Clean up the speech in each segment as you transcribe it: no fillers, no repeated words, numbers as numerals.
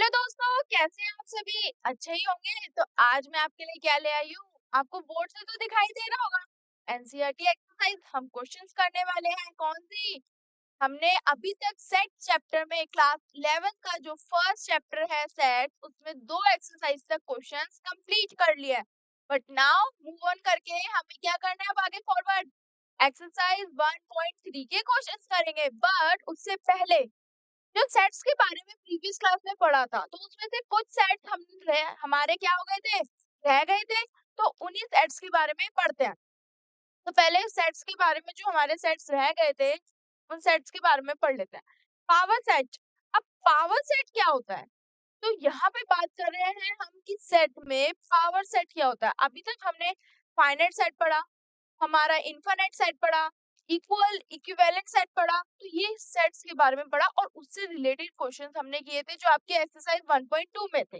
Hello दोस्तों, कैसे हैं आप सभी? अच्छे ही होंगे। तो आज मैं आपके लिए क्या ले आई हूँ? आपको बोर्ड से तो दिखाई दे रहा होगा। एनसीईआरटी एक्सरसाइज हम क्वेश्चंस करने वाले हैं। कौन सी? हमने अभी तक सेट चैप्टर में क्लास 11 का जो फर्स्ट चैप्टर है सेट, उसमें दो एक्सरसाइज तक क्वेश्चंस कंप्लीट कर लिया है। बट नाउ मूव ऑन करके हमें क्या करना है? अब आगे फॉरवर्ड एक्सरसाइज 1.3 के क्वेश्चंस करेंगे। बट उससे पहले जो सेट्स के बारे में प्रीवियस क्लास में पढ़ा था, तो उसमें से कुछ सेट हमारे क्या हो गए थे, रह गए थे। तो उन्हीं सेट्स के बारे में पढ़ते हैं। तो पहले सेट्स के बारे में, जो हमारे सेट्स रह गए थे, उन सेट्स के बारे में पढ़ लेते हैं। Power set. अब पावर सेट क्या होता है? तो यहाँ पे बात कर रहे हैं हम कि सेट में पावर सेट क्या होता है। अभी तक हमने फाइनाइट सेट पढ़ा, हमारा इनफाइनाइट सेट पढ़ा, इक्वल इक्विवेलेंट सेट पढ़ा। तो ये सेट्स के बारे में पढ़ा और उससे रिलेटेड क्वेश्चंस हमने किए थे, जो आपके एक्सरसाइज 1.2 में थे।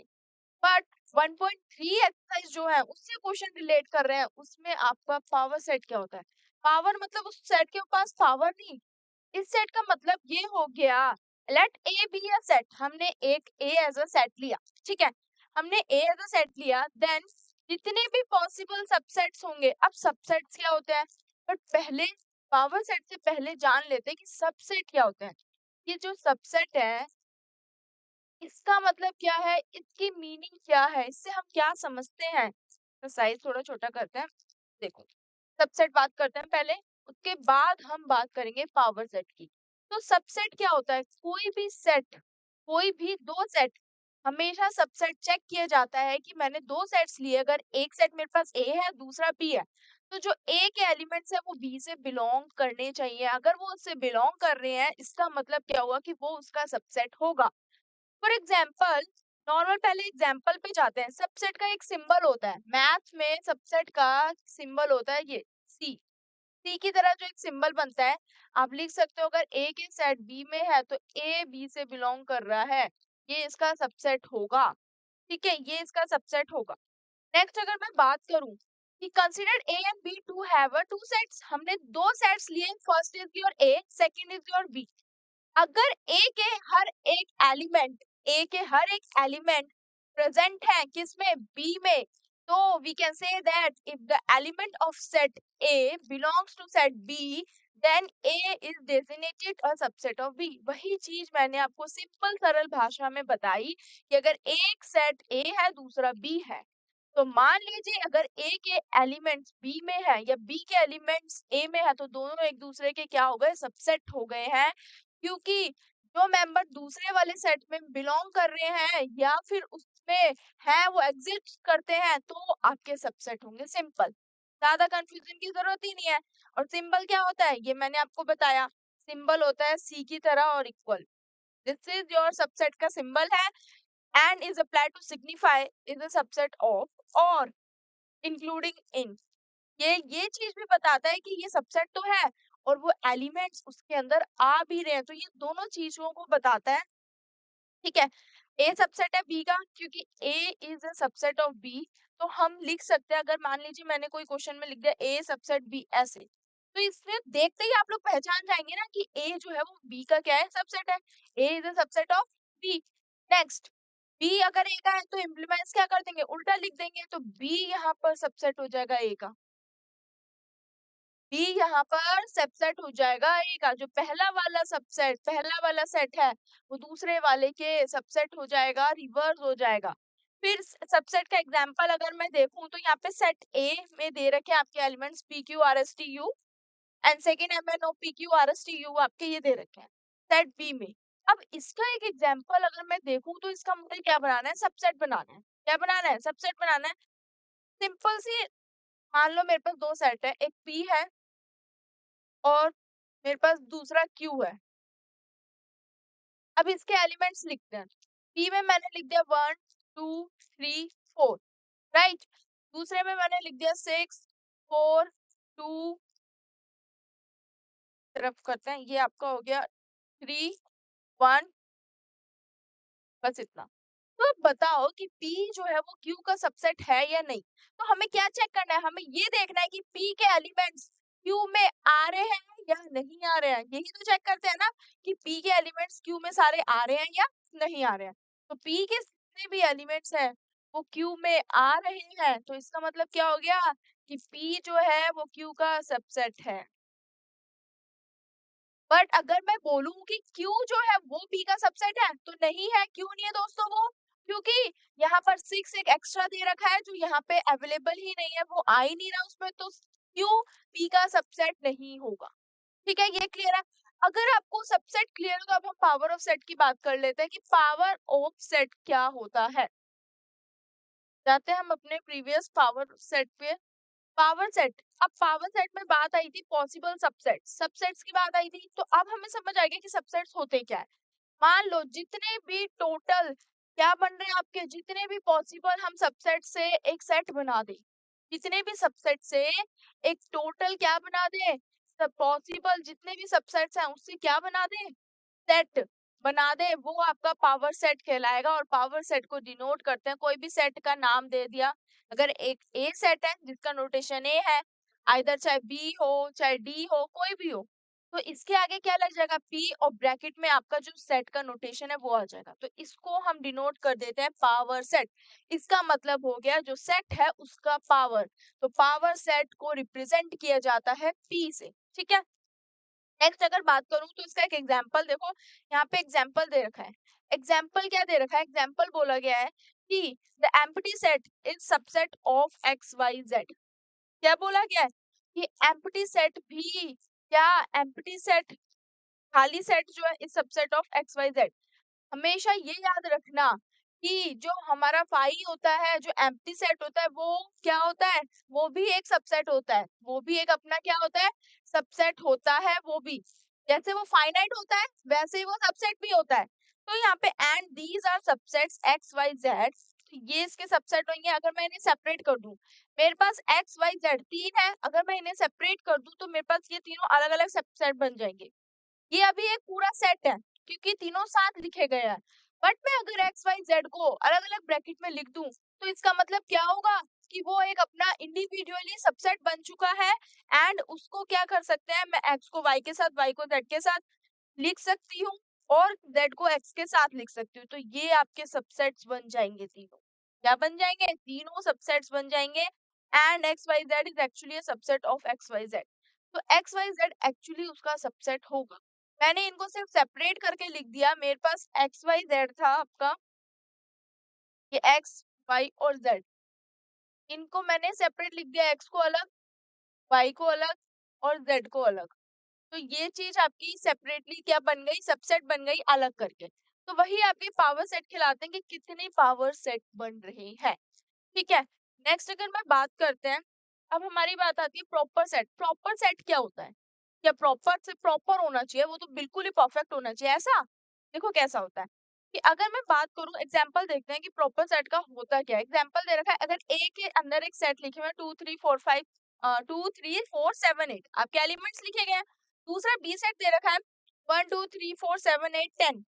बट 1.3 एक्सरसाइज जो है उससे क्वेश्चन रिलेट कर रहे हैं। उसमें आपका पावर सेट क्या होता है? पावर मतलब उस सेट के पास पावर नहीं। इस सेट का मतलब ये हो गया, let A B a set. हमने एक ए एज अ सेट लिया, ठीक है। हमने ए एज अ सेट लिया, देन जितने भी पॉसिबल सबसेट्स होंगे। अब सबसेट्स क्या होते हैं? बट पहले पावर सेट से पहले जान लेते हैं कि सबसेट क्या होते हैं। ये जो सबसेट है, इसका मतलब क्या है, इसकी मीनिंग क्या है, इससे हम क्या समझते हैं। तो साइज थोड़ा छोटा करते हैं। देखो, सबसेट बात करते हैं पहले, उसके बाद हम बात करेंगे पावर सेट की। तो सबसेट क्या होता है? कोई भी सेट, कोई भी दो सेट, हमेशा सबसेट चेक किया जाता है कि मैंने दो सेट्स लिए, अगर एक सेट मेरे पास ए है, दूसरा बी है, तो जो ए के एलिमेंट्स है वो बी से बिलोंग करने चाहिए। अगर वो उससे बिलोंग कर रहे हैं, इसका मतलब क्या हुआ कि वो उसका सबसेट होगा। फॉर एग्जाम्पल, नॉर्मल पहले एग्जाम्पल पे जाते हैं। सबसेट का एक सिंबल होता है मैथ में, सबसेट का सिंबल होता है ये सी। सी की तरह जो एक सिंबल बनता है, आप लिख सकते हो अगर ए के सेट बी में है तो ए बी से बिलोंग कर रहा है, ये इसका सबसेट होगा। ठीक है, ये इसका सबसेट होगा। नेक्स्ट अगर मैं बात करूं कि consider A and B to have a two sets, हमने दो सेट्स लिए, first is your A, second is your B. अगर ए के हर एक एलिमेंट प्रेजेंट है किसमें? बी में, तो we can say that if the element of set A belongs to set B, then A is designated a subset of B. वही चीज मैंने आपको सिंपल सरल भाषा में बताई कि अगर एक सेट ए है, दूसरा बी है, तो मान लीजिए अगर ए के एलिमेंट्स बी में है या बी के एलिमेंट्स ए में है, तो दोनों एक दूसरे के क्या हो गए? सबसेट हो गए हैं। क्योंकि जो मेंबर दूसरे वाले सेट में बिलोंग कर रहे हैं या फिर उसमें है, वो एग्जिस्ट करते हैं, तो आपके सबसेट होंगे। सिंपल, ज्यादा कंफ्यूजन की जरूरत ही नहीं है। और सिंबल क्या होता है ये मैंने आपको बताया। सिंबल होता है सी की तरह और equal. This is your subset का सिंबल है। and is applied to signify is a subset of or including in। ये चीज भी बताता है कि ये सबसेट तो है और वो एलिमेंट्स उसके अंदर आ भी रहे हैं, तो ये दोनों चीजों को बताता है। ठीक है, ए सबसेट है बी का, क्योंकि A is a subset of B. तो हम लिख सकते हैं, अगर मान लीजिए मैंने कोई क्वेश्चन में लिख दिया ए सबसेट बी ऐसे, तो इसमें देखते ही आप लोग पहचान जाएंगे ना कि ए जो है वो बी का क्या है? सबसेट है। A is a subset of B. Next, B अगर ए का है तो इम्प्लीमेंट्स क्या कर देंगे? उल्टा लिख देंगे, तो बी यहाँ पर सबसेट हो जाएगा ए का। बी यहाँ पर सबसेट हो जाएगा ए का। जो पहला वाला सेट है, वो दूसरे वाले के सबसेट हो जाएगा, रिवर्स हो जाएगा। फिर सबसेट का एग्जांपल अगर मैं देखूं, तो यहाँ पे सेट ए में दे रखे हैं आपके elements P Q R S T U and second M N O P Q R S T U, आपके ये दे रखे हैं सेट बी में। अब इसका एक एग्जाम्पल अगर मैं देखूं, तो इसका मुझे क्या बनाना है? सबसेट बनाना है। क्या बनाना है? सबसेट बनाना है। सिंपल सी, मान लो मेरे पास दो सेट है, एक पी है और मेरे पास दूसरा क्यू है। अब इसके एलिमेंट्स लिखते हैं। पी में मैंने लिख दिया 1 2 3 4, राइट। दूसरे में मैंने लिख दिया 6 4 2, तरफ करते हैं, ये आपका हो गया 3 1, बस इतना। तो अब बताओ कि P जो है वो Q का सबसेट है या नहीं। तो हमें क्या चेक करना है? हमें ये देखना है कि P के एलिमेंट्स Q में आ रहे हैं या नहीं आ रहे हैं। यही तो चेक करते हैं ना कि P के एलिमेंट्स Q में सारे आ रहे हैं या नहीं आ रहे हैं। तो P के जितने भी एलिमेंट्स हैं वो Q में आ रहे हैं, तो इसका मतलब क्या हो गया कि P जो है वो Q का सबसेट है। बट अगर मैं बोलूं कि Q जो है वो P का सबसेट है, तो नहीं है। क्यों नहीं है दोस्तों वो? क्योंकि यहाँ पर 6 एक एक्स्ट्रा दे रखा है जो यहाँ पे अवेलेबल ही नहीं है, वो आ ही नहीं रहा उसमें, तो Q P का सबसेट नहीं होगा। ठीक है, ये क्लियर है। अगर आपको सबसेट क्लियर हो तो अब हम पावर ऑफ सेट की बात कर लेते हैं कि पावर ऑफ सेट क्या होता है। जाते हैं हम अपने प्रीवियस पावर सेट पे। पावर सेट, अब पावर सेट में बात आई थी पॉसिबल सबसेट्स, सबसेट्स की बात आई थी, तो अब हमें समझ आ गया कि सबसेट्स होते क्या है। मान लो जितने भी टोटल क्या बन रहे हैं आपके, जितने भी पॉसिबल हम सबसेट से एक सेट बना दें, जितने भी सबसेट से एक टोटल क्या बना दें, सब पॉसिबल जितने भी सबसेट्स हैं उससे क्या बना दें, सेट बना दे, वो आपका पावर सेट कहलाएगा। और पावर सेट को डिनोट करते हैं, कोई भी सेट का नाम दे दिया। अगर एक ए सेट है जिसका नोटेशन ए है, आइदर चाहे बी हो चाहे डी हो, कोई भी हो, तो इसके आगे क्या लग जाएगा, पी, और ब्रैकेट में आपका जो सेट का नोटेशन है वो आ जाएगा। तो इसको हम डिनोट कर देते हैं पावर सेट। इसका मतलब हो गया जो सेट है उसका पावर। तो पावर सेट को रिप्रेजेंट किया जाता है पी से। ठीक है, नेक्स्ट अगर बात करूं तो इसका एक एग्जांपल देखो, यहाँ पे एग्जांपल दे रखा है। एग्जांपल क्या दे रखा है, एग्जांपल बोला गया है कि the empty set is subset of X Y Z. क्या बोला गया है कि एम्प्टी सेट भी, क्या एम्प्टी सेट, खाली सेट जो है is subset of X Y Z. हमेशा ये याद रखना कि जो हमारा फाई होता है, जो एम्प्टी सेट होता है, वो क्या होता है, वो भी एक सबसेट होता है, वो भी एक अपना क्या होता है, सबसेट होता है। वो भी जैसे वो फाइनाइट होता है वैसे ही वो सबसेट भी होता है। तो यहाँ पे and these are subsets X Y Z, ये इसके सबसेट होंगे। अगर मैं इन्हें सेपरेट कर दूं, मेरे पास एक्स वाई जेड तीन है, अगर मैं इन्हें सेपरेट कर दूं तो मेरे पास ये तीनों अलग अलग सबसेट बन जाएंगे। ये अभी एक पूरा सेट है क्योंकि तीनों साथ लिखे गए हैं। बट मैं अगर एक्स वाई जेड को अलग अलग ब्रैकेट में लिख दूं तो इसका मतलब क्या होगा कि वो एक अपना इंडिविजुअली सबसेट बन चुका है। एंड उसको क्या कर सकते हैं, मैं एक्स को वाई के साथ, वाई को जेड के साथ लिख सकती हूँ, और जेड को एक्स के साथ लिख सकती हूँ। तो ये आपके सबसेट्स बन जाएंगे तीनों। क्या बन जाएंगे, तीनों सबसेट्स बन जाएंगे। And X Y Z is actually a subset of X Y Z. तो एक्स वाई जेड एक्चुअली उसका सबसेट होगा। मैंने इनको सिर्फ सेपरेट करके लिख दिया, मेरे पास एक्स वाई जेड था आपका, ये एक्स वाई और जेड, इनको मैंने सेपरेट लिख दिया, एक्स को अलग, वाई को अलग और जेड को अलग। तो ये चीज आपकी सेपरेटली क्या बन गई, सबसेट बन गई अलग करके। तो वही आपके पावर सेट खिलाते हैं कि कितने पावर सेट बन रहे हैं। ठीक है, नेक्स्ट अगर मैं बात करते हैं, अब हमारी बात आती है प्रॉपर सेट। प्रॉपर सेट क्या होता है, क्या प्रॉपर से प्रॉपर होना चाहिए, वो तो बिल्कुल ही परफेक्ट होना चाहिए ऐसा? देखो कैसा होता है कि अगर मैं बात करूं, एग्जांपल देखते हैं कि प्रॉपर सेट का होता क्या है। एग्जांपल दे रखा है, अगर ए के अंदर एक सेट लिखे हुए 2 3 4 5 2 3 4 7 8 आपके एलिमेंट्स लिखे गए हैं। दूसरा बी सेट दे रखा है 1 2 3 4 7 8 10।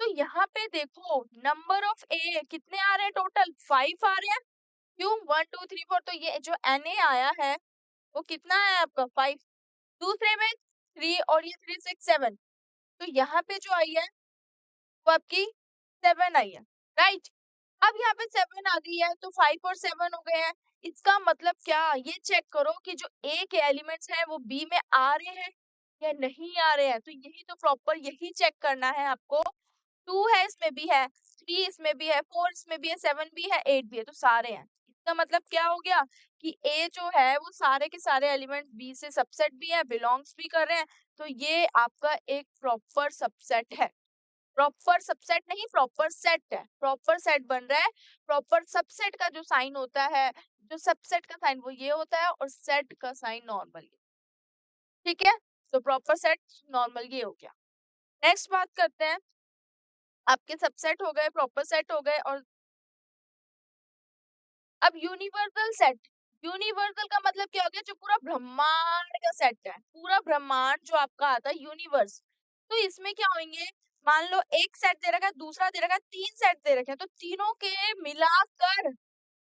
तो यहाँ पे देखो नंबर ऑफ ए कितने आ रहे हैं, टोटल 5 आ रहे हैं। क्यों, 1 2 3 4, तो ये जो एन ए आया है वो कितना है आपका 5। दूसरे में 3 और ये 3 6 7, तो यहाँ पे जो आई है वो आपकी 7 आई है, राइट। अब यहाँ पे 7 आ गई है तो 5 और 7 हो गए हैं। इसका मतलब क्या, ये चेक करो कि जो ए के एलिमेंट्स हैं वो बी में आ रहे हैं या नहीं आ रहे हैं। तो यही तो प्रॉपर यही चेक करना है आपको। 2 है इसमें भी है, 3 इसमें भी है, 4 इसमें भी है, 7 भी है, 8 भी है, तो सारे हैं। इसका मतलब क्या हो गया कि ए जो है वो सारे के सारे एलिमेंट्स बी से सबसेट भी है, बिलोंग्स भी कर रहे हैं। तो ये आपका एक प्रॉपर सबसेट है। प्रॉपर सबसेट नहीं, प्रॉपर सेट है, प्रॉपर सेट बन रहा है। प्रॉपर सबसेट का जो साइन होता है, जो सबसेट का साइन वो ये होता है, और सेट का साइन नॉर्मल। ठीक है, तो प्रॉपर सेट नॉर्मल ये हो गया। नेक्स्ट बात करते हैं, आपके सबसेट हो गए, प्रॉपर सेट हो गए, और अब यूनिवर्सल सेट। यूनिवर्सल का मतलब क्या हो गया, जो पूरा ब्रह्मांड का सेट है, पूरा ब्रह्मांड जो आपका आता है यूनिवर्स। तो इसमें क्या होंगे, मान लो एक सेट दे रखा है, दूसरा दे रखा है, तीन सेट दे रखे हैं, तो तीनों के मिलाकर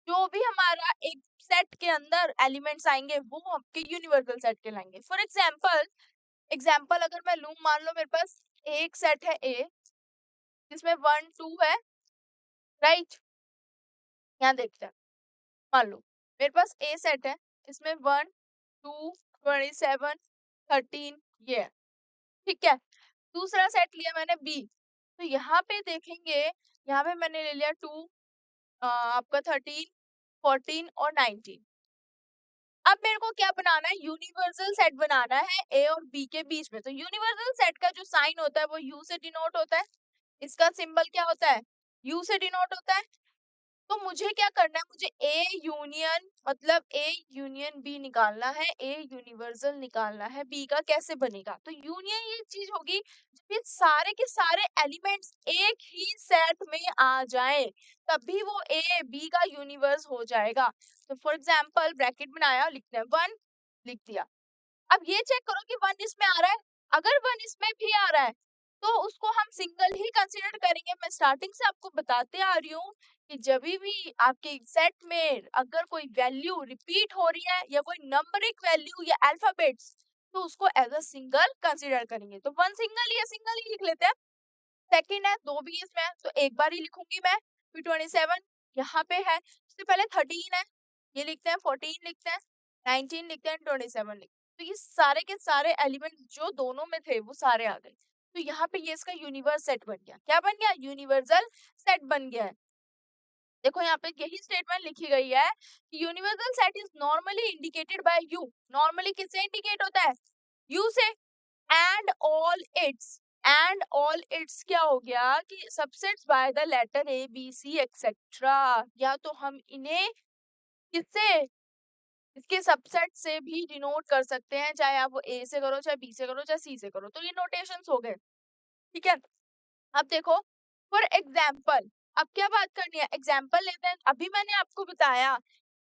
जो भी हमारा एक सेट के अंदर एलिमेंट्स आएंगे वो आपके यूनिवर्सल सेट कहलाएंगे। फॉर एग्जाम्पल, एग्जाम्पल अगर मैं लूं, मान लो मेरे पास एक सेट है ए जिसमें 1 2 है, राइट। यहाँ देखते हैं, मान लो मेरे पास ए सेट है, इसमें 1 2 27 13 ये है, ठीक है। दूसरा सेट लिया मैंने बी, तो यहाँ पे देखेंगे, यहाँ पे मैंने ले लिया 2 आपका 13 14 और 19। अब मेरे को क्या बनाना है, यूनिवर्सल सेट बनाना है ए और बी के बीच में। तो यूनिवर्सल सेट का जो साइन होता है वो यू से डिनोट होता है, इसका सिंबल क्या होता है, यू से डिनोट होता है। तो मुझे क्या करना है, मुझे ए यूनियन मतलब ए यूनियन बी निकालना है, ए यूनिवर्सल निकालना है, बी का कैसे बनेगा। तो यूनियन ये चीज होगी जब ये सारे के सारे एलिमेंट्स एक ही सेट में आ जाए, तभी वो ए बी का यूनिवर्स हो जाएगा। तो फॉर एग्जाम्पल ब्रैकेट बनाया, लिखते हैं 1, लिख दिया। अब ये चेक करो कि 1 इसमें आ रहा है, अगर 1 इसमें भी आ रहा है तो उसको हम सिंगल ही कंसीडर करेंगे। मैं स्टार्टिंग से आपको बताते आ रही हूँ कि जब भी आपके सेट में अगर कोई वैल्यू रिपीट हो रही है या कोई नंबरिक वैल्यू या अल्फाबेट्स, तो उसको एज अ सिंगल कंसीडर करेंगे। तो 1 सिंगल ही लिख लेते हैं। सेकंड है, 2 भी इसमें है तो एक बार ही लिखूंगी मैं। फिर 27 यहाँ पे है, उससे पहले 13 है, ये लिखते हैं, 14 लिखते हैं, 19 लिखते हैं, 27 लिखते हैं। तो ये सारे के सारे एलिमेंट जो दोनों में थे वो सारे आ गए। तो यहाँ पे ये इसका यूनिवर्स सेट बन गया। क्या बन गया, यूनिवर्सल सेट बन गया है। देखो यहाँ पे यही स्टेटमेंट लिखी गई है कि universal set is normally indicated by you. Normally किससे इंडिकेट होता है, यू से। एंड ऑल इट्स क्या हो गया कि subsets by the letter A B C etcetera, या तो हम इन्हें किससे, इसके सबसेट से भी डिनोट कर सकते हैं, चाहे आप वो ए से करो, चाहे बी से करो, चाहे सी से करो। तो ये नोटेशंस हो गए, ठीक है। अब देखो फॉर एग्जाम्पल, अब क्या बात करनी है, एग्जाम्पल लेते हैं। अभी मैंने आपको बताया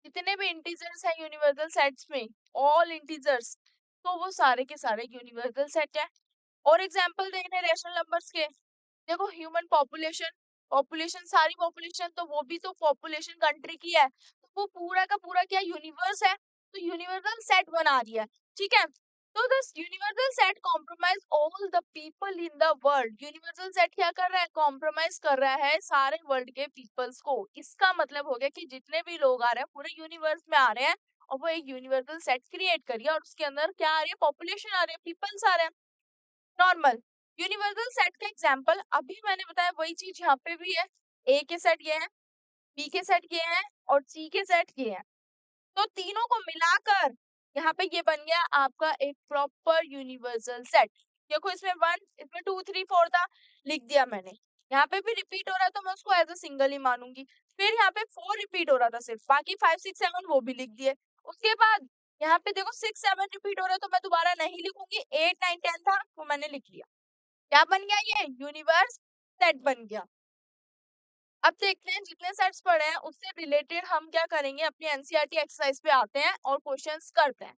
जितने भी इंटीजर्स हैं यूनिवर्सल सेट्स में, ऑल इंटीजर्स, तो वो सारे के सारे यूनिवर्सल सेट है। और एग्जाम्पल देखने रैशनल नंबर्स के, देखो ह्यूमन पॉपुलेशन, पॉपुलेशन सारी पॉपुलेशन, तो वो भी तो पॉपुलेशन कंट्री की है, तो वो पूरा का पूरा क्या यूनिवर्स है, तो यूनिवर्सल सेट बना रही है, ठीक है। तो this universal set compromise all the people in the world. Universal set क्या कर रहा है, कॉम्प्रोमाइज कर रहा है सारे वर्ल्ड के पीपल्स को। इसका मतलब हो गया कि जितने भी लोग आ रहे हैं पूरे यूनिवर्स में आ रहे हैं, और वो एक यूनिवर्सल सेट क्रिएट करिए, और उसके अंदर क्या आ रही है, पॉपुलेशन आ रही है, पीपल्स आ रहे हैं। नॉर्मल यूनिवर्सल सेट का एग्जांपल अभी मैंने बताया, वही चीज यहाँ पे भी है। ए के सेट ये है, बी के सेट ये है, और सी के सेट ये है। तो तीनों को मिलाकर यहाँ पे ये बन गया आपका एक प्रॉपर यूनिवर्सल सेट। देखो इसमें 1, इसमें 2 3 4 था, लिख दिया मैंने। यहाँ पे भी रिपीट हो रहा है तो मैं उसको एज अ सिंगल ही मानूंगी। फिर यहाँ पे 4 रिपीट हो रहा था सिर्फ, बाकी 5 6 7 वो भी लिख दिए। उसके बाद यहाँ पे देखो 6 7 रिपीट हो रहा है तो मैं दोबारा नहीं लिखूंगी। 8 9 10 था वो मैंने लिख लिया। क्या बन गया, ये यूनिवर्स सेट बन गया। अब देखते हैं जितने सेट्स पढ़े हैं उससे रिलेटेड हम क्या करेंगे, अपनी एनसीईआरटी एक्सरसाइज पे आते हैं और क्वेश्चंस करते हैं।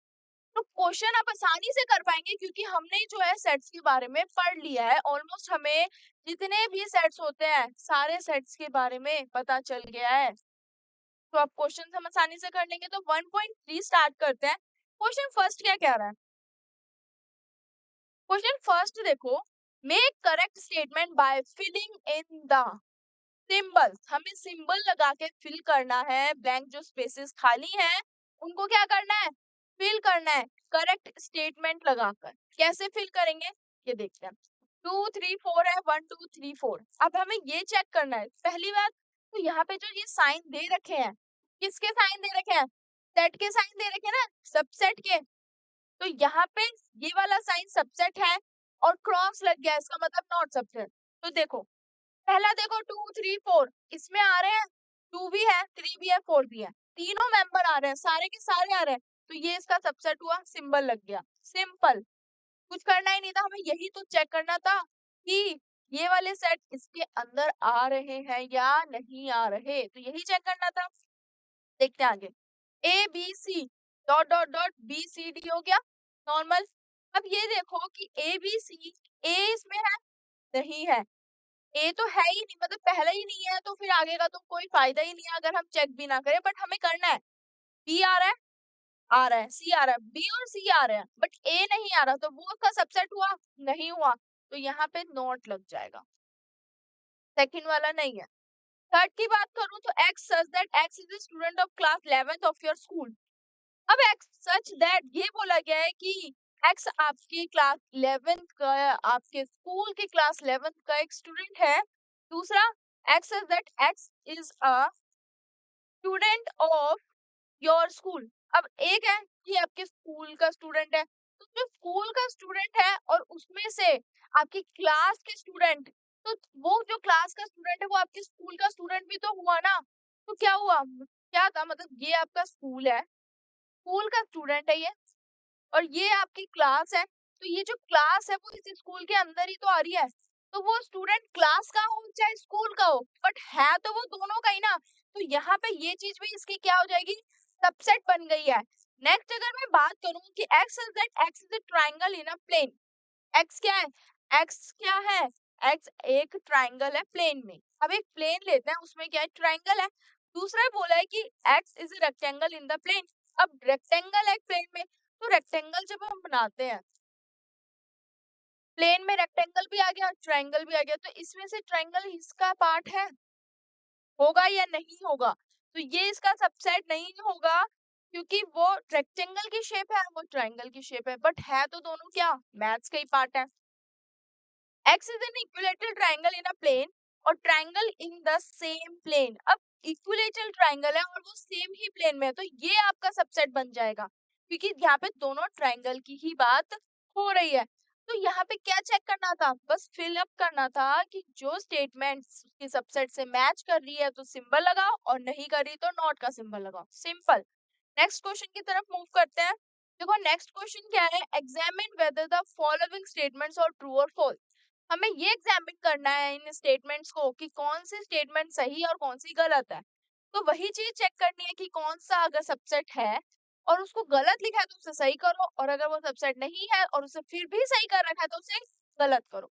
तो क्वेश्चन आप आसानी से कर पाएंगे क्योंकि हमने जो है सेट्स के बारे में पढ़ लिया है। ऑलमोस्ट हमें जितने भी सेट्स होते हैं सारे सेट्स के बारे में पता चल गया है। तो अब क्वेश्चन हम आसानी से कर लेंगे। तो 1.3 स्टार्ट करते हैं। क्वेश्चन फर्स्ट क्या कह रहा है, क्वेश्चन फर्स्ट देखो, make correct statement by filling in the symbol. हमें सिंबल लगा के फिल करना है, ब्लैंक जो स्पेसेस खाली हैं उनको क्या करना है, फिल करना है करेक्ट स्टेटमेंट लगाकर। कैसे फिल करेंगे ये देखते हैं। 2 3 4 है, 1 2 3 4। अब हमें ये चेक करना है पहली बात, तो यहाँ पे जो ये साइन दे रखे हैं, किसके साइन दे रखे हैं, सेट के साइन दे रखे हैं ना, सबसेट के। तो यहाँ पे ये वाला साइन सबसेट है और क्रॉस लग गया, इसका मतलब नॉट सबसेट। तो देखो पहला देखो 2 3 4 इसमें आ रहे हैं, 2 भी है, 3 भी है, 4 भी है, तीनों मेंबर आ रहे हैं, सारे के सारे आ रहे हैं। तो ये इसका सबसेट हुआ, सिंबल लग गया, सिंपल। कुछ करना ही नहीं था, हमें यही तो चेक करना था कि ये वाले सेट इसके अंदर आ रहे हैं या नहीं आ रहे, तो यही चेक करना था। देखते हैं आगे, A B C dot dot dot B C D हो गया नॉर्मल। अब ये देखो कि ए बी सी, ए इसमें है नहीं है, ए तो है ही नहीं, मतलब पहला ही नहीं है, तो फिर आगे का तो कोई फायदा ही नहीं है अगर हम चेक भी ना करें। बट हमें करना है, बी आ रहा है, आ रहा है, सी आ रहा है, बी और सी आ रहे हैं, बट ए नहीं आ रहा, तो वो उसका सबसेट हुआ नहीं हुआ, तो यहाँ पे नॉट लग जाएगा, सेकंड वाला नहीं है। थर्ड की बात करूं तो x such that X is a student of class 11th of your school. अब एक्स सच दैट ये बोला गया है कि एक्स आपके क्लास 11th का, आपके स्कूल के क्लास 11th का एक स्टूडेंट है। दूसरा, x such that X is a student of your school. अब एक है कि आपके स्कूल का स्टूडेंट है, तो जो स्कूल का स्टूडेंट है और उसमें से आपकी क्लास के स्टूडेंट, तो वो जो क्लास का स्टूडेंट है वो आपके स्कूल का स्टूडेंट भी तो हुआ ना। तो क्या हुआ, क्या था, मतलब ये आपका स्कूल है, स्कूल का स्टूडेंट है ये, और ये आपकी क्लास है, तो ये जो क्लास है वो इस स्कूल के अंदर ही तो आ रही है। तो वो स्टूडेंट क्लास का हो चाहे स्कूल का हो, बट है तो वो दोनों का ही ना। तो यहाँ पे ये चीज भी इसकी क्या हो जाएगी, सबसेट बन गई है। नेक्स्ट अगर मैं बात करूं कि X is that X is a triangle in a plane. X क्या है, एक्स क्या है, एक्स एक ट्रायंगल है प्लेन में। अब एक प्लेन लेते हैं, उसमें क्या है, ट्रायंगल है। दूसरा बोला है कि X is a rectangle in the plane. अब रेक्टेंगल है प्लेन में, तो रेक्टेंगल जब हम बनाते हैं, प्लेन में रेक्टेंगल भी आ गया, ट्रायंगल भी आ गया, तो इसमें से ट्रायंगल इसका पार्ट है, होगा या नहीं होगा। तो ये इसका सबसेट नहीं होगा, क्योंकि वो रेक्टेंगल की शेप है, वो ट्रायंगल की शेप है, बट है तो दोनों क्या, मैथ्स का ही पार्ट है। X is an equilateral triangle in a plane और triangle in the same plane. अब इक्विलेटरल ट्रायंगल है और वो सेम ही प्लेन में है, तो ये आपका सबसेट बन जाएगा, क्योंकि यहाँ पे दोनों ट्रायंगल की ही बात हो रही है। तो यहाँ पे क्या चेक करना था, बस फिल अप करना था कि जो स्टेटमेंट्स के सबसेट से मैच कर रही है तो सिंबल लगाओ, और नहीं कर रही तो नॉट का सिंबल लगाओ, सिंपल। नेक्स्ट क्वेश्चन की तरफ मूव करते हैं। देखो नेक्स्ट क्वेश्चन क्या है, examine whether the following statements are true और फॉल्स। हमें ये एग्जामिन करना है इन स्टेटमेंट्स को कि कौन सी स्टेटमेंट सही और कौन सी गलत है। तो वही चीज चेक करनी है कि कौन सा अगर सबसेट है और उसको गलत लिखा है तो उसे सही करो, और अगर वो सबसेट नहीं है और उसे फिर भी सही कर रखा है तो उसे गलत करो।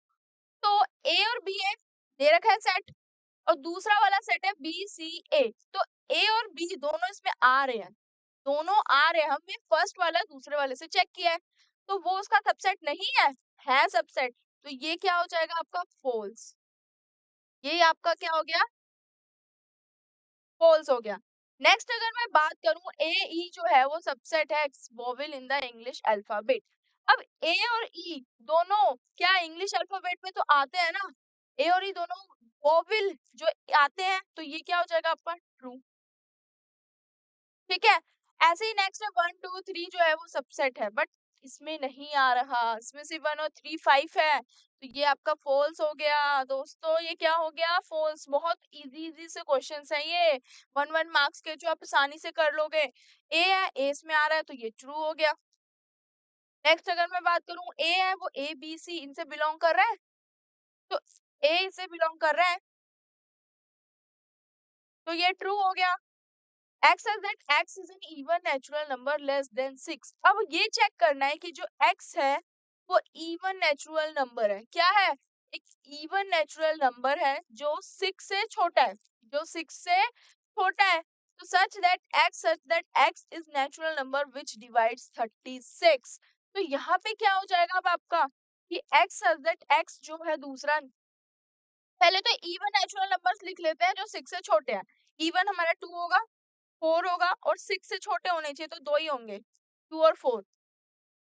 तो ए और बी है, दे रखा है सेट, और दूसरा वाला सेट है बी सी ए। तो ए और बी दोनों इसमें आ रहे हैं, दोनों आ रहे हैं, हमने फर्स्ट वाला दूसरे वाले से चेक किया है, तो वो उसका सबसेट नहीं है सबसेट। तो ये क्या हो जाएगा आपका फॉल्स, ये आपका क्या हो गया, फॉल्स हो गया। नेक्स्ट अगर मैं बात करूं, ए ई जो है वो सबसेट है vowel in the English alphabet. अब ए और ई दोनों क्या इंग्लिश अल्फाबेट में तो आते हैं ना, ए और ई दोनों वोवेल जो आते हैं, तो ये क्या हो जाएगा आपका ट्रू। ठीक है, ऐसे ही नेक्स्ट है 1 2 3 जो है वो सबसेट है, बट इसमें नहीं आ रहा, इसमें सिर्फ 1 और 3 5 है, तो ये आपका फॉल्स हो गया दोस्तों। ये क्या हो गया, फॉल्स। बहुत इजी इजी से क्वेश्चंस हैं ये, 1 1 मार्क्स के, जो आप आसानी से कर लोगे। ए है, ए इसमें आ रहा है, तो ये ट्रू हो गया। नेक्स्ट अगर मैं बात करूं, ए है वो ए बी सी इनसे बिलोंग कर रहा है, तो ए इसे बिलोंग कर रहा है, तो ये ट्रू हो गया। x says that x is an even natural number less than 6। अब ये चेक करना है कि जो x है वो even natural number है, क्या है, एक even natural number है जो 6 से छोटा है, जो 6 से छोटा है। तो such that x is natural number which divides 36। तो यहाँ पे क्या हो जाएगा अब आपका कि x such that x जो है दूसरा, पहले तो इवन नेचुरल नंबर्स लिख लेते हैं जो 6 से छोटे हैं। इवन हमारा 2 होगा, 4 होगा, और 6 से छोटे होने चाहिए तो 2 ही होंगे, 2 और 4।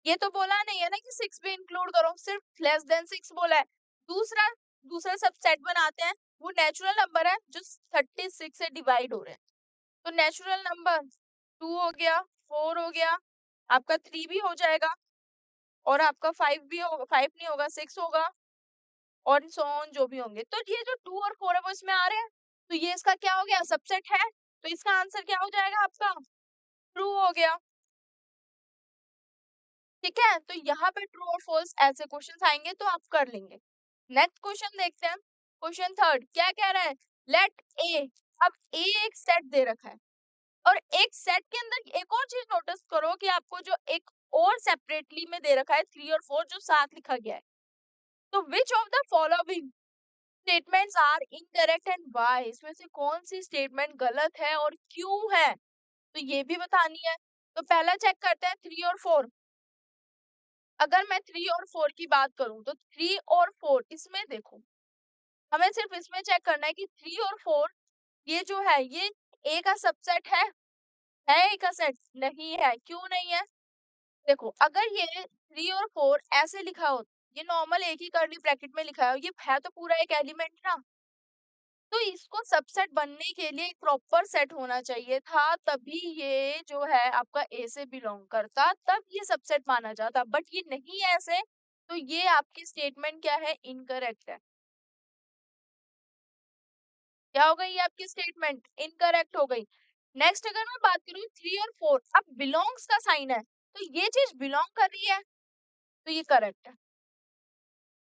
ये तो बोला नहीं है ना कि 6 भी इंक्लूड करो, सिर्फ लेस देन 6 बोला है। दूसरा दूसरा सबसेट बनाते हैं, वो नेचुरल नंबर है जो 36 से डिवाइड हो रहे हैं। तो नेचुरल नंबर 2 हो गया, 4 हो गया, आपका 3 भी हो जाएगा, और आपका 5 भी होगा, 5 नहीं होगा, 6 होगा, और सो ऑन जो भी होंगे। तो ये जो 2 और 4 है वो इसमें आ रहे हैं, तो ये इसका क्या हो गया, सबसेट है। तो इसका आंसर क्या हो जाएगा आपका, ट्रू हो गया। ठीक है, तो यहाँ पे ट्रू और फॉल्स ऐसे क्वेश्चंस आएंगे तो आप कर लेंगे। नेक्स्ट क्वेश्चन देखते हैं, क्वेश्चन थर्ड क्या कह रहा है, लेट ए। अब ए एक सेट दे रखा है, और एक सेट के अंदर एक और चीज नोटिस करो कि आपको जो एक और सेपरेटली में दे रखा है 3 और 4 जो साथ लिखा गया है। तो which of the following statements are incorrect and why, इसमें से कौन सी स्टेटमेंट गलत है और क्यों है, तो ये भी बतानी है। तो पहला चेक करते हैं 3 और 4। अगर मैं 3 और 4 की बात करूं तो 3 और 4 इसमें देखो, हमें सिर्फ इसमें चेक करना है कि 3 और 4 ये जो है ये ए का सबसेट है ए का सेट नहीं है, क्यों नहीं है? देखो अगर ये 3 और 4 ऐसे लिखा हो, ये नॉर्मल एक ही कर्ली ब्रैकेट में लिखा है, ये है तो पूरा एक एलिमेंट ना, तो इसको सबसेट बनने के लिए एक प्रॉपर सेट होना चाहिए था, तभी ये जो है आपका ए से बिलोंग करता, तब ये सबसेट माना जाता, बट ये नहीं है ऐसे, तो ये आपकी स्टेटमेंट क्या है, इनकरेक्ट है। क्या हो गई ये आपकी स्टेटमेंट, इनकरेक्ट हो गई। नेक्स्ट अगर मैं बात करूँ 3 और 4, अब बिलोंग्स का साइन है, तो ये चीज बिलोंग कर रही है, तो ये करेक्ट है,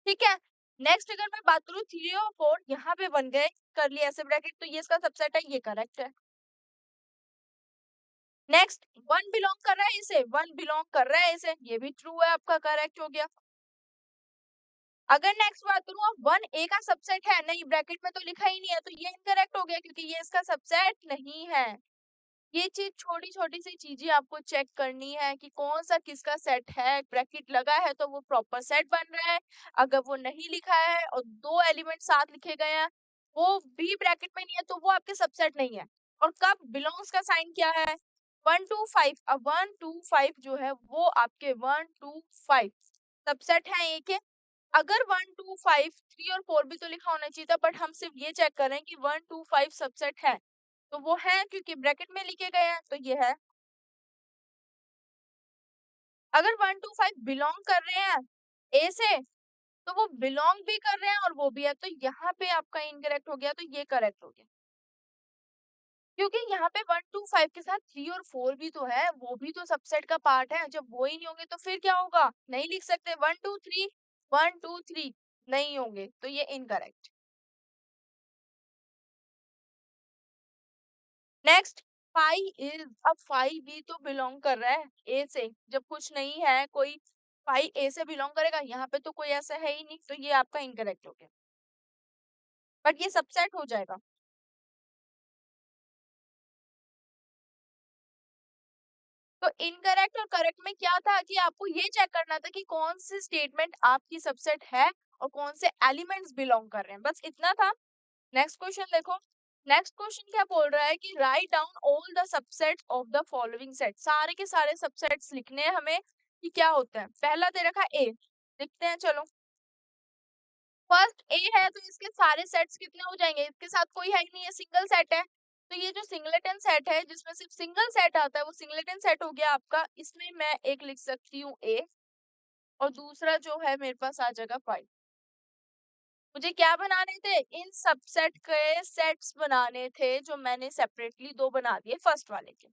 ठीक है। नेक्स्ट अगर मैं बात करूँ 3 और 4 यहाँ पे बन गए कर लिया ऐसे ब्रैकेट, तो ये इसका सबसेट है, ये करेक्ट है। नेक्स्ट 1 बिलोंग कर रहा है इसे, 1 बिलोंग कर रहा है इसे, ये भी ट्रू है, आपका करेक्ट हो गया। अगर नेक्स्ट बात करूँ अब 1 ए का सबसेट है, नहीं ब्रैकेट में तो लिखा ही नहीं है, तो ये इनकरेक्ट हो गया क्योंकि ये इसका सबसेट नहीं है। ये चीज छोटी छोटी सी चीजें आपको चेक करनी है कि कौन सा किसका सेट है, ब्रैकेट लगा है तो वो प्रॉपर सेट बन रहा है, अगर वो नहीं लिखा है और 2 एलिमेंट साथ लिखे गए हैं, वो भी ब्रैकेट में नहीं है, तो वो आपके सबसेट नहीं है। और कब बिलोंग्स का साइन क्या है, 1 2 5, अब 1 2 5 जो है वो आपके 1 2 5 सबसेट है एक के। अगर 1 2 5 3 और 4 भी तो लिखा होना चाहिए था, बट हम सिर्फ ये चेक कर रहे हैं कि 1 2 5 सबसेट है, तो वो है क्योंकि ब्रैकेट में लिखे गए हैं, तो ये है। अगर 1 2 5 बिलोंग कर रहे हैं ए से, तो वो बिलोंग भी कर रहे हैं और वो भी है, तो यहाँ पे आपका इनकरेक्ट हो गया, तो ये करेक्ट हो गया, क्योंकि यहाँ पे 1 2 5 के साथ 3 और 4 भी तो है, वो भी तो सबसेट का पार्ट है, जब वो ही नहीं होंगे तो फिर क्या होगा, नहीं लिख सकते 1 2 3 नहीं होंगे, तो ये इनकरेक्ट। नेक्स्ट 5 अब 5 भी तो बिलोंग कर रहा है ए से, जब कुछ नहीं है कोई 5 ए से बिलोंग करेगा, यहाँ पे तो कोई ऐसा है ही नहीं, तो ये आपका इनकरेक्ट हो गया, बट ये सबसेट हो जाएगा। तो इनकरेक्ट और करेक्ट में क्या था कि आपको ये चेक करना था कि कौन सी स्टेटमेंट आपकी सबसेट है और कौन से एलिमेंट्स बिलोंग कर रहे हैं, बस इतना था। नेक्स्ट क्वेश्चन देखो, नेक्स्ट क्वेश्चन क्या बोल रहा है कि write down all the subsets of the following set, सारे के सारे सबसेट्स लिखने हैं हमें कि क्या होता है। पहला दे रखा ए, लिखते हैं चलो। फर्स्ट ए है तो इसके सारे सेट्स कितने हो जाएंगे, इसके साथ कोई है ही नहीं है, सिंगल सेट है, तो ये जो सिंगलेटन सेट है जिसमें सिर्फ सिंगल सेट आता है वो सिंगलेटन सेट हो गया आपका, इसमें मैं एक लिख सकती हूँ ए, और दूसरा जो है मेरे पास आ जाएगा 5। मुझे क्या बनाने थे, इन सबसेट के सेट्स बनाने थे, जो मैंने सेपरेटली 2 बना दिए फर्स्ट वाले के,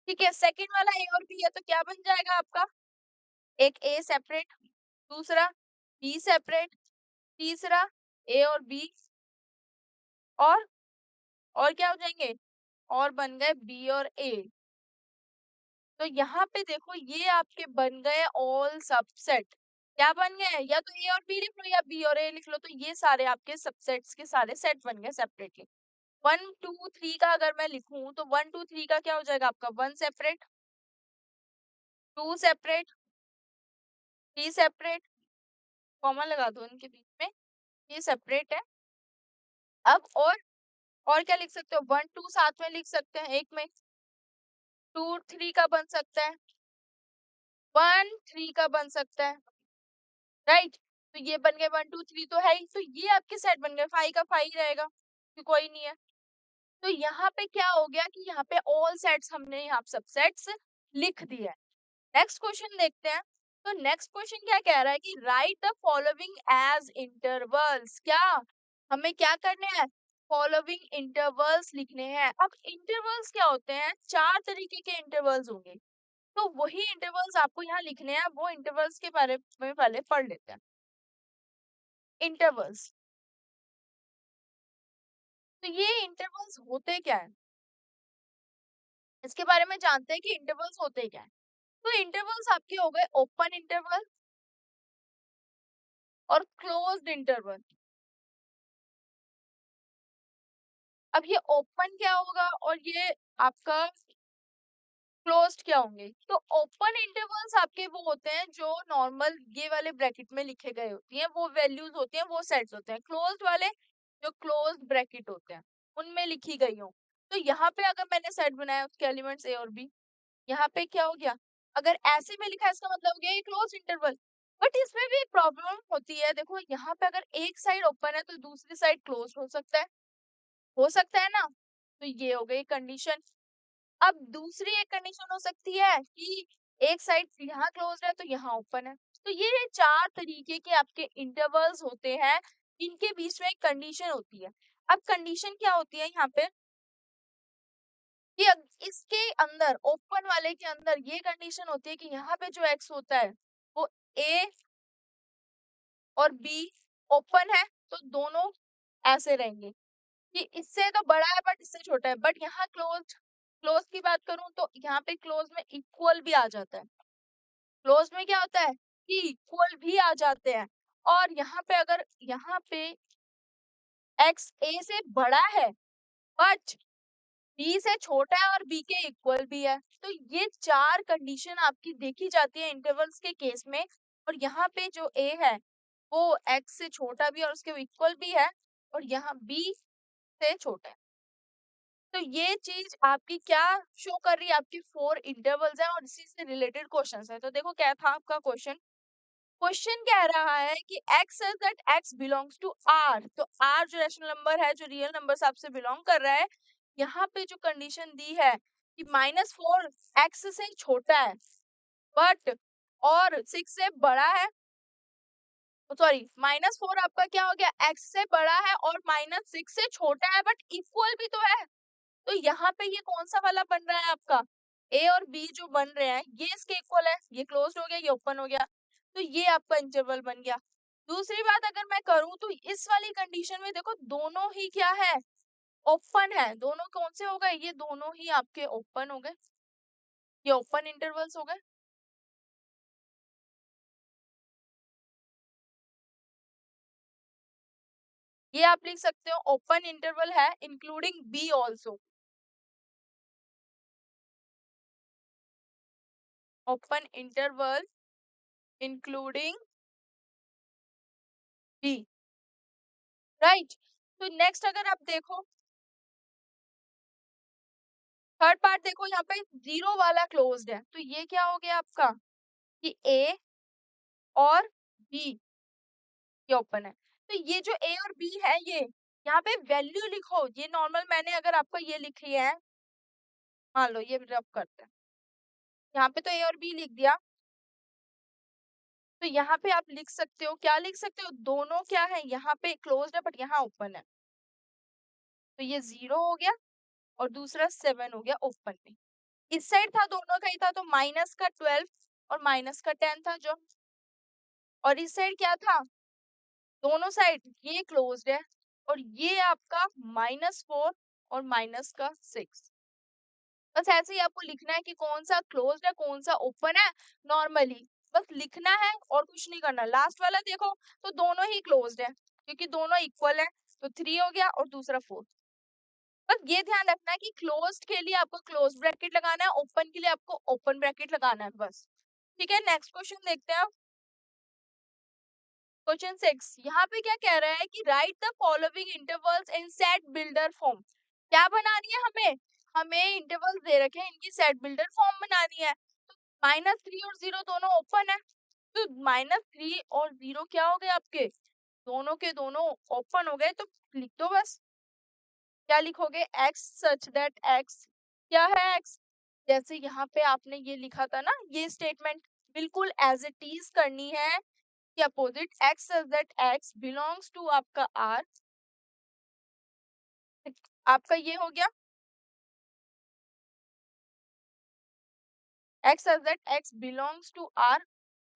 ठीक है। सेकंड वाला ए और बी है, तो क्या बन जाएगा आपका, एक ए सेपरेट, दूसरा बी सेपरेट, तीसरा ए और बी, और क्या हो जाएंगे, और बन गए बी और ए। तो यहाँ पे देखो ये आपके बन गए ऑल सबसेट, क्या बन गए, या तो ए और बी लिख लो या बी और ए लिख लो, तो ये सारे आपके सबसेट्स के सारे सेट बन गए सेपरेटली। 1 2 3 का अगर मैं लिखूं तो 1 2 3 का क्या हो जाएगा आपका, 1 सेपरेट, 2 सेपरेट, 3 सेपरेट, कॉमा लगा दो इनके बीच में, ये सेपरेट है। अब और क्या लिख सकते हो, 1 2 साथ में लिख सकते हैं एक में, 2 3 का बन सकता है, 1 3 का बन सकता है, राइट। तो ये बन गए 1 2 3 तो है ही, तो ये आपके सेट बन गए, 5 का 5 ही रहेगा कि कोई नहीं है। तो यहाँ पे क्या हो गया कि यहाँ पे ऑल सेट्स हमने यहाँ सब सेट्स लिख दिए। नेक्स्ट क्वेश्चन देखते हैं। तो नेक्स्ट क्वेश्चन क्या कह रहा है कि write the following as intervals, क्या हमें क्या करने हैं, फॉलोइंग इंटरवल्स लिखने हैं। अब इंटरवल्स क्या होते हैं, 4 तरीके के इंटरवल्स होंगे, तो वही इंटरवल्स आपको यहाँ लिखने हैं, वो इंटरवल्स के बारे में पहले पढ़ लेते हैं। इंटरवल्स, तो ये इंटरवल्स होते क्या है, इसके बारे में जानते हैं कि इंटरवल्स होते क्या है। तो इंटरवल्स आपके हो गए ओपन इंटरवल और क्लोज्ड इंटरवल। अब ये ओपन क्या होगा और ये आपका क्लोज्ड क्या होंगे, तो ओपन इंटरवल्स आपके वो होते हैं जो नॉर्मल ये वाले ब्रैकेट में लिखे गए होती हैं, वो वैल्यूज होती हैं, वो सेट्स होते हैं। क्लोज्ड वाले जो क्लोज्ड ब्रैकेट होते हैं, उनमें लिखी गई हो। तो यहाँ पे अगर मैंने सेट बनाया उसके एलिमेंट्स ए और बी, यहाँ पे क्या हो गया, अगर ऐसे में लिखा है इसका मतलब हो गया ये क्लोज इंटरवल। बट इसमें भी एक प्रॉब्लम होती है, देखो यहाँ पे अगर एक साइड ओपन है तो दूसरी साइड क्लोज हो सकता है ना। तो ये हो गई कंडीशन। अब दूसरी एक कंडीशन हो सकती है कि एक साइड यहाँ क्लोज है तो यहाँ ओपन है। तो ये चार तरीके के आपके इंटरवल्स होते हैं, इनके बीच में एक कंडीशन होती है। अब कंडीशन क्या होती है यहाँ पे कि इसके अंदर ओपन वाले के अंदर ये कंडीशन होती है कि यहाँ पे जो एक्स होता है वो ए और बी ओपन है, तो दोनों ऐसे रहेंगे कि इससे तो बड़ा है बट इससे छोटा है। बट यहाँ क्लोज की बात करूं तो यहाँ पे क्लोज में इक्वल भी आ जाता है। क्लोज में क्या होता है कि इक्वल भी आ जाते हैं। और यहाँ पे अगर यहाँ पे एक्स ए से बड़ा है बट बी से छोटा है और बी के इक्वल भी है, तो ये चार कंडीशन आपकी देखी जाती है इंटरवल्स के केस में। और यहाँ पे जो ए है वो एक्स से छोटा भी और उसके इक्वल भी है, और यहाँ बी से छोटा है। तो ये चीज आपकी क्या शो कर रही है, आपकी फोर इंटरवल्स है और इसी से रिलेटेड क्वेश्चंस है। तो देखो क्या था आपका क्वेश्चन, क्वेश्चन कह रहा है कि x says that x belongs to r। तो r जो रैशनल नंबर है, जो रियल नंबर आपसे बिलोंग कर रहा है, यहाँ पे जो कंडीशन दी है कि -4 x से छोटा है बट और 6 से बड़ा है, सॉरी -4 आपका क्या हो गया, x से बड़ा है और -6 से छोटा है बट इक्वल भी तो है। तो यहाँ पे ये कौन सा वाला बन रहा है आपका, ए और बी जो बन रहे हैं ये इसके इक्वल है, ये क्लोज हो गया ये ओपन हो गया, तो ये आपका इंटरवल बन गया। दूसरी बात अगर मैं करूं तो इस वाली कंडीशन में देखो दोनों ही क्या है, ओपन है। दोनों कौन से हो गए, ये दोनों ही आपके ओपन हो गए, ये ओपन इंटरवल्स हो गए। ये आप लिख सकते हो ओपन इंटरवल है including B also, open interval including B, right. तो नेक्स्ट अगर आप देखो थर्ड पार्ट, देखो यहाँ पे जीरो वाला क्लोज्ड है, तो ये क्या हो गया आपका कि ए और बी ये ओपन है। तो ये जो ए और बी है ये यहाँ पे वैल्यू लिखो, ये नॉर्मल मैंने अगर आपका ये लिख लिया है, मान लो ये रब करते हैं, यहाँ पे तो ए और बी लिख दिया, तो यहाँ पे आप लिख सकते हो, क्या लिख सकते हो, दोनों क्या है यहाँ पे क्लोज्ड है बट यहाँ ओपन है, तो ये 0 हो गया और दूसरा 7 हो गया ओपन में। इस साइड था दोनों का ही था, तो माइनस का 12 और माइनस का 10 था जो, और इस साइड क्या था, दोनों साइड ये क्लोज्ड है और ये आपका -4 और माइनस का 6। बस ऐसे ही आपको लिखना है कि कौन सा क्लोज्ड है कौन सा ओपन है, नॉर्मली बस लिखना है और कुछ नहीं करना। लास्ट वाला देखो तो दोनों ही क्लोज्ड है क्योंकि दोनों इक्वल है, तो 3 हो गया और दूसरा 4। बस ये ध्यान रखना है कि क्लोज्ड के लिए आपको क्लोज ब्रैकेट लगाना है, ओपन के लिए आपको ओपन ब्रैकेट लगाना है बस। ठीक है, नेक्स्ट क्वेश्चन देखते हैं। क्वेश्चन 6 यहाँ पे क्या कह रहा है कि write the following intervals in set builder form. क्या बनानी है हमें, हमें इंटरवल्स दे रखे हैं, इनकी सेट बिल्डर फॉर्म बनानी है। तो -3 और 0 दोनों ओपन है, तो -3 और 0 क्या हो गए आपके, दोनों के दोनों ओपन हो गए, तो लिख दो बस। क्या लिखोगे, x सच दैट x, क्या है x, जैसे यहाँ पे आपने ये लिखा था ना, ये स्टेटमेंट बिल्कुल एज इट इज करनी है कि opposite x such that x belongs to आपका r। आपका ये हो गया x such that x belongs to r।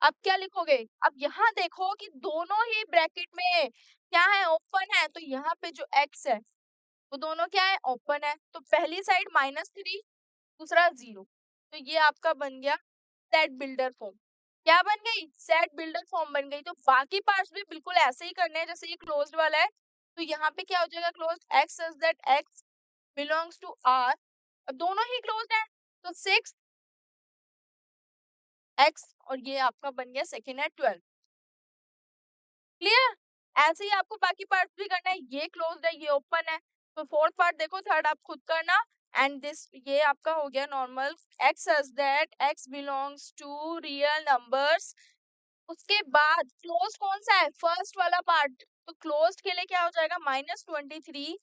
अब क्या लिखोगे, अब यहाँ देखो कि दोनों ही ब्रैकेट में क्या है, ओपन है, तो यहाँ पे जो x है वो दोनों क्या है, ओपन है, तो पहली साइड -3 दूसरा 0, तो ये आपका बन गया सेट बिल्डर फॉर्म। क्या बन गई, सेट बिल्डर फॉर्म बन गई। तो बाकी पार्ट्स भी बिल्कुल ऐसे ही करने हैं जैसे ये क्लोज्ड वाला है, तो यहाँ पे क्या हो जाएगा, closed x such that x belongs to r, अब दोनों ही क्लोज्ड है, तो 6 x और ये आपका बन गया सेकेंड है 12। क्लियर, ऐसे ही आपको बाकी पार्ट्स भी करना है, ये क्लोज्ड है ये ओपन है, तो फोर्थ पार्ट देखो, थर्ड आप खुद करना। एंड दिस, ये आपका हो गया normal. X such that X belongs to real numbers. उसके बाद क्लोज कौन सा है, फर्स्ट वाला पार्ट। तो क्लोज के लिए क्या हो जाएगा, -23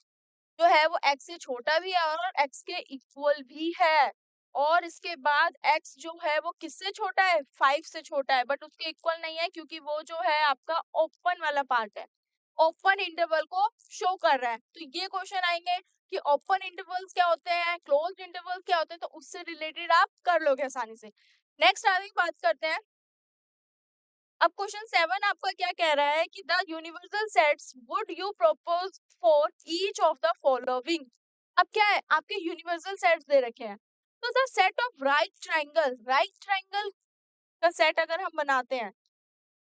जो है वो x से छोटा भी है और x के इक्वल भी है। और इसके बाद x जो है वो किससे छोटा है, 5 से छोटा है, बट उसके इक्वल नहीं है क्योंकि वो जो है आपका ओपन वाला पार्ट है, ओपन इंटरवल को शो कर रहा है। तो ये क्वेश्चन आएंगे कि ओपन इंटरवल्स क्या होते हैं, क्लोज्ड इंटरवल्स क्या होते हैं, तो उससे रिलेटेड आप कर लोगे आसानी से। नेक्स्ट आगे बात करते हैं। अब क्वेश्चन 7 आपका क्या कह रहा है कि the universal sets would you propose for each of the following. अब क्या है, आपके यूनिवर्सल सेट्स दे रखे हैं। तो the set of right triangle का सेट अगर हम बनाते हैं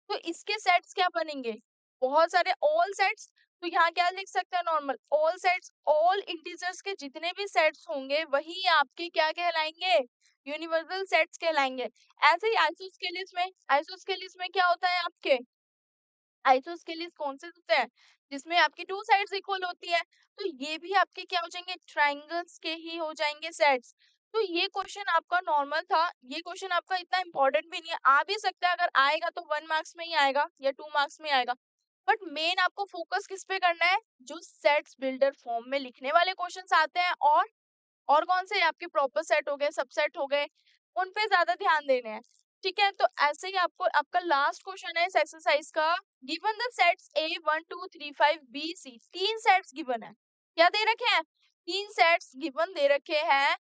तो इसके सेट्स क्या बनेंगे, बहुत सारे ऑल सेट्स। तो यहाँ क्या लिख सकते हैं, normal all sets, all integers के जितने भी सेट्स होंगे वही आपके क्या कहलाएंगे, यूनिवर्सल सेट्स कहलाएंगे। ऐसे ही आइसोस्केलिस में क्या होता है आपके, आइसोस्केलिस कौन से होते हैं, जिसमें आपकी टू साइड्स इक्वल होती है। तो ये भी आपके क्या हो जाएंगे, ट्रायंगल्स के ही हो जाएंगे सेट्स। तो ये क्वेश्चन आपका नॉर्मल था, ये क्वेश्चन आपका इतना इंपॉर्टेंट भी नहीं है, आ भी सकता है, अगर आएगा तो 1 मार्क्स में ही आएगा या 2 मार्क्स में आएगा। बट मेन आपको फोकस किस पे करना है, जो सेट्स बिल्डर फॉर्म में लिखने वाले क्वेश्चंस आते हैं, और कौन से आपके प्रॉपर सेट हो गए, सबसेट हो गए, उन पे ज्यादा ध्यान देने हैं। ठीक है, तो ऐसे ही आपको आपका लास्ट क्वेश्चन है इस एक्सरसाइज का। Given the sets A 1 2 3 5 B C, तीन सेट्स गिवन है। क्या दे रखे हैं, तीन सेट्स गिवन दे रखे हैं।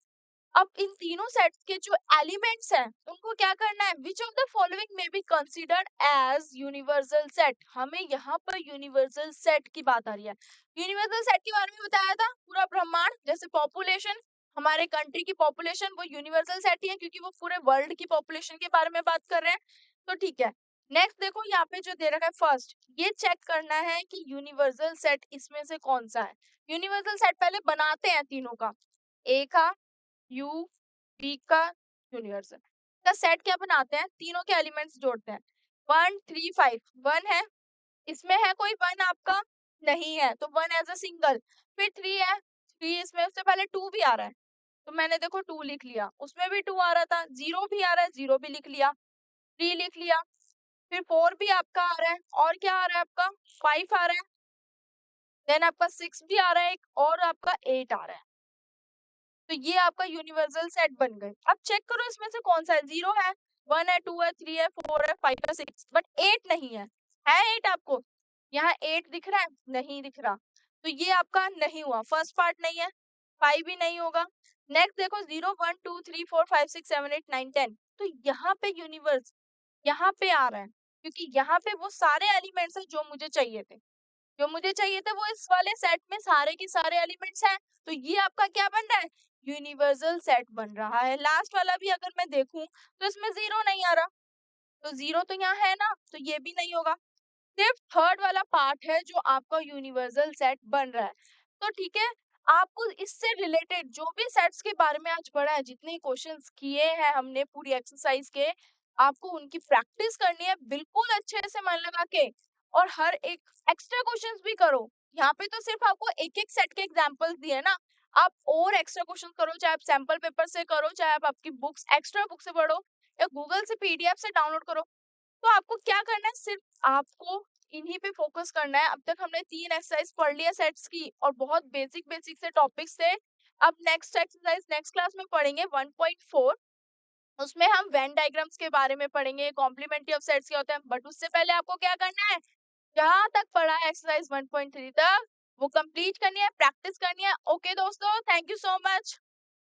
अब इन तीनों सेट्स के जो एलिमेंट्स हैं उनको क्या करना है, विच ऑफ द फॉलोइंग में be considered as universal set. हमें यहाँ पर यूनिवर्सल सेट की बात आ रही है। यूनिवर्सल सेट के बारे में बताया था, पूरा ब्रह्मांड, जैसे पॉपुलेशन, हमारे कंट्री की पॉपुलेशन वो यूनिवर्सल सेट ही है क्योंकि वो पूरे वर्ल्ड की पॉपुलेशन के बारे में बात कर रहे हैं। तो ठीक है, नेक्स्ट देखो यहाँ पे जो दे रखा है फर्स्ट, ये चेक करना है कि यूनिवर्सल सेट इसमें से कौन सा है। यूनिवर्सल सेट पहले बनाते हैं तीनों का, ए का, यू, बी का, यूनिवर्सल का सेट क्या बनाते हैं, तीनों के एलिमेंट्स जोड़ते हैं। 1 3 5, 1 है, इसमें है कोई 1 आपका, नहीं है, तो 1 एज अ सिंगल। फिर 3 है, 3 इसमें, उससे पहले 2 भी आ रहा है, तो मैंने देखो 2 लिख लिया, उसमें भी 2 आ रहा था, 0 भी आ रहा है, 0 भी लिख लिया, 3 लिख लिया, फिर 4 भी आपका आ रहा है, और क्या आ रहा है आपका, 5 आ रहा है, देन आपका 6 भी आ रहा है एक, और आपका 8 आ रहा है। तो ये आपका यूनिवर्सल सेट बन गए। अब चेक करो इसमें से कौन सा है, 0 है, 1 है, 2 है, 3 है, 4 है, 5 है, 6, बट 8 नहीं है। है 8 आपको, यहाँ 8 दिख रहा है, नहीं दिख रहा, तो ये आपका नहीं हुआ, फर्स्ट पार्ट नहीं है, 5 भी नहीं होगा। नेक्स्ट देखो 0 1 2 3 4 5 6 7 8 9 10, तो यहाँ पे यूनिवर्स यहाँ पे आ रहा है क्योंकि यहाँ पे वो सारे एलिमेंट्स हैं जो मुझे चाहिए थे वो इस वाले सेट में सारे के सारे एलिमेंट्स हैं। तो ये आपका क्या बन रहा है, यूनिवर्सल सेट बन रहा है। लास्ट वाला भी अगर मैं देखूं तो इसमें 0 नहीं आ रहा, तो 0 तो यहाँ है ना, तो ये भी नहीं होगा। सिर्फ थर्ड वाला पार्ट है जो आपका यूनिवर्सल सेट बन रहा है। तो ठीक है, आपको इससे रिलेटेड जो भी सेट्स के बारे में आज पढ़ा है, जितने क्वेश्चंस किए हैं हमने पूरी एक्सरसाइज के, आपको उनकी प्रैक्टिस करनी है बिल्कुल अच्छे से मन लगा के, और हर एक एक्स्ट्रा क्वेश्चंस भी करो। यहाँ पे तो सिर्फ आपको एक एक सेट के एग्जांपल्स दिए ना, आप और एक्स्ट्रा क्वेश्चन करो, चाहे आप सैंपल पेपर से करो, चाहे आप आपकी बुक्स एक्स्ट्रा बुक से पढ़ो, या गूगल से पीडीएफ से डाउनलोड करो। तो आपको क्या करना है, सिर्फ आपको इन्हीं पे फोकस करना है। अब तक हमने 3 एक्सरसाइज पढ़ लिया सेट्स की, और बहुत बेसिक बेसिक से टॉपिक्स थे। अब नेक्स्ट एक्सरसाइज नेक्स्ट क्लास में पढ़ेंगे 1.4, उसमें हम वेन डायग्राम्स के बारे में पढ़ेंगे, कॉम्प्लीमेंट्री ऑफ सेट्स क्या होते हैं। बट उससे पहले आपको क्या करना है, जहां तक पढ़ा है एक्सरसाइज 1.3 तक वो कंप्लीट करनी है, प्रैक्टिस करनी है। ओके दोस्तों, थैंक यू सो मच।